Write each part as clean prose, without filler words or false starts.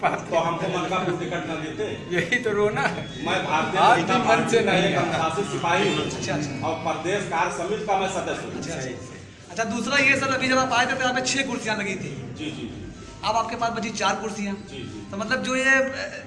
तो हमको मनकापुर टिकट न देते। यही तो रोना है। मैं भारतीय जनता पार्टी का एक अनुशासित सिपाही हूँ और प्रदेश कार्य समिति का मैं सदस्य हूँ। अच्छा, दूसरा ये सर, अभी जब आप आए थे तो यहाँ पे 6 कुर्सियाँ लगी थी। जी जी। अब आपके पास बची 4 कुर्सियाँ। जी जी। तो मतलब जो ये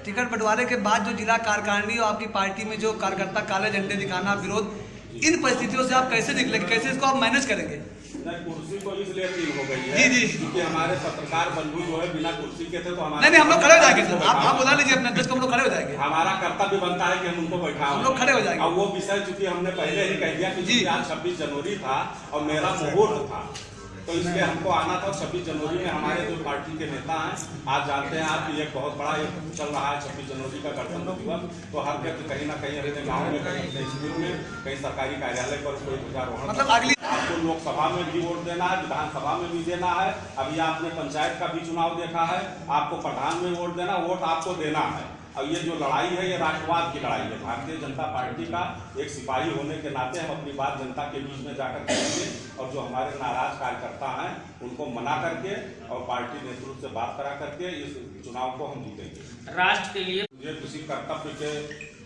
टिकट बंटवारे के बाद जो जिला कार्यकारिणी और आपकी पार्टी में जो कार्यकर्ता काले झंडे दिखाना विरोध, इन परिस्थितियों से आप कैसे निकलेंगे, कैसे इसको आप मैनेज करेंगे? नहीं, कुर्सी तो इसलिए तीन हो गई है जी जी, क्योंकि हमारे पत्रकार बंधु जो है बिना कुर्सी के थे तो हमारे नहीं हम लोग खड़े हो जाएंगे सर, आप बुला लीजिए अपने अध्यक्ष को, हम लोग खड़े हो जाएंगे। हमारा कर्तव्य बनता है कि हम उनको बैठाएं, हम लोग खड़े हो जाएंगे। और वो विषय चूंकि हमने पहले ही कह दिया कि आज 26 जनवरी था और मेरा मुहूर्त था, तो इसलिए हमको आना था। 26 जनवरी में हमारे जो पार्टी के नेता हैं, आज जानते हैं आप कि एक बहुत बड़ा एक चल रहा है 26 जनवरी का गणतंत्र दिवस, तो हर व्यक्ति कहीं ना कहीं अपने गाँव में, कहीं अपने स्कूल में, कहीं सरकारी कार्यालय पर कोई ध्वजारोहण, मतलब अगली आपको लोकसभा में भी वोट देना है, विधानसभा में भी देना है, अभी आपने पंचायत का भी चुनाव देखा है, आपको प्रधान में वोट देना, वोट आपको देना है। और ये जो लड़ाई है ये राष्ट्रवाद की लड़ाई है। भारतीय जनता पार्टी का एक सिपाही होने के नाते हम अपनी बात जनता के बीच में जाकर करेंगे और जो हमारे नाराज कार्यकर्ता हैं उनको मना करके और पार्टी नेतृत्व से बात करा करके इस चुनाव को हम जीतेंगे। राष्ट्र के लिए मुझे किसी कर्तव्य के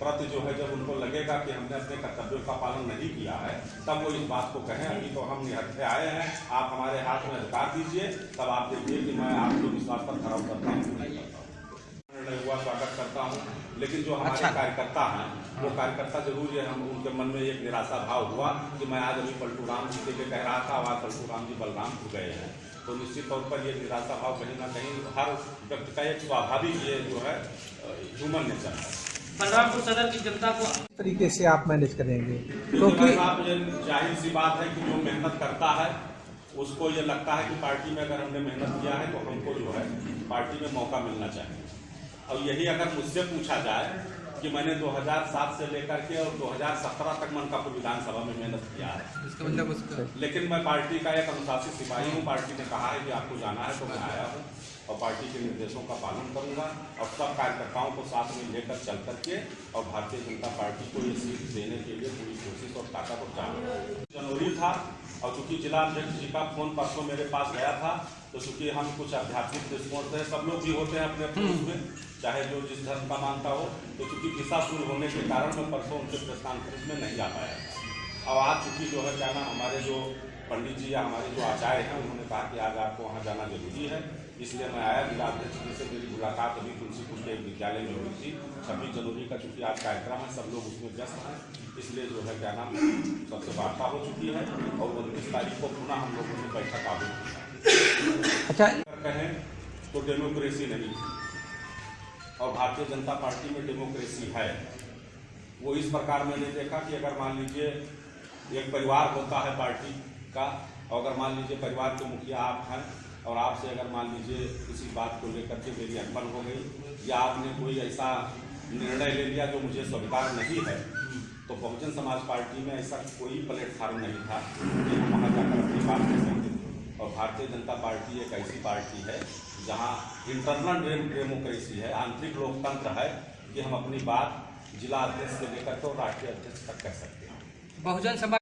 प्रति जो है जब उनको लगेगा कि हमने अपने कर्तव्यों का पालन नहीं किया है तब वो इस बात को कहें। अभी तो हम निहत्थे आए हैं, आप हमारे हाथ में अधिकार दीजिए, तब आप देखिए कि मैं आपके विश्वास पर खरा उतरता हूँ, हुआ स्वागत करता हूं। लेकिन जो हमारे कार्यकर्ता हैं वो कार्यकर्ता जरूर ये हम उनके मन में एक निराशा भाव हुआ कि मैं आज अभी पलटू राम जी के लिए कह रहा था, आज पलटू राम जी बलरामपुर गए हैं, तो निश्चित तौर पर ये निराशा भाव कहीं ना कहीं हर व्यक्ति का एक स्वाभाविक ये जो है ह्यूमन नेचर है। बलरामपुर सदर की जनता को तरीके से आप मैनेज करेंगे क्योंकि ये जाहिर सी बात है कि जो मेहनत करता है उसको ये लगता है कि पार्टी में अगर हमने मेहनत किया है तो हमको जो है पार्टी में मौका मिलना चाहिए। और यही अगर मुझसे पूछा जाए कि मैंने 2007 से लेकर के और 2017 तक मनकापुर विधानसभा में मेहनत किया है, लेकिन मैं पार्टी का एक अनुशासित सिपाही हूँ। पार्टी ने कहा है कि आपको जाना है तो मैं आया हूँ और पार्टी के निर्देशों का पालन करूंगा और सब कार्यकर्ताओं को साथ में लेकर चल करके और भारतीय जनता पार्टी को ये सीट देने के लिए पूरी कोशिश और ताकत और चालू। जनवरी था और चूंकि जिला अध्यक्ष जी का फोन परसों मेरे पास गया था, तो चूंकि हम कुछ आध्यात्मिक दृष्टिकोण से सब लोग भी होते हैं अपने अपने उसमें, चाहे जो जिस धर्म का मानता हो, तो चूंकि दिशाशूल होने के कारण मैं परसों उनके प्रेस कॉन्फ्रेंस में नहीं जा पाया। और आज चूंकि जो है क्या ना हमारे जो पंडित जी या हमारे जो आचार्य हैं उन्होंने कहा कि आज आपको वहाँ जाना जरूरी है, इसलिए मैं आया। जिला अध्यक्ष जी से मेरी मुलाकात अभी तुलसीपुर के एक विद्यालय में हुई थी। 26 जनवरी का चूंकि आज कार्यक्रम है, सब लोग उसमें व्यस्त हैं, इसलिए जो है क्या नाम सबसे वार्ता हो चुकी है और 29 तारीख को पुनः हम लोगों ने बैठक आयोजित अच्छा कहें तो डेमोक्रेसी नहीं और भारतीय जनता पार्टी में डेमोक्रेसी है। वो इस प्रकार मैंने देखा कि अगर मान लीजिए एक परिवार होता है पार्टी का, और अगर मान लीजिए परिवार के मुखिया आप हैं और आपसे अगर मान लीजिए किसी बात को लेकर के मेरी अनबन हो गई या आपने कोई ऐसा निर्णय ले लिया जो मुझे स्वीकार नहीं है, तो बहुजन समाज पार्टी में ऐसा कोई प्लेटफार्म नहीं था कि हम वहाँ जाकर अपनी बात कर सकते थे। और भारतीय जनता पार्टी एक ऐसी पार्टी है जहाँ इंटरनल डेमोक्रेसी है, आंतरिक लोकतंत्र है कि हम अपनी बात जिला अध्यक्ष से लेकर तो राष्ट्रीय अध्यक्ष तक कह सकते हैं। बहुजन समाज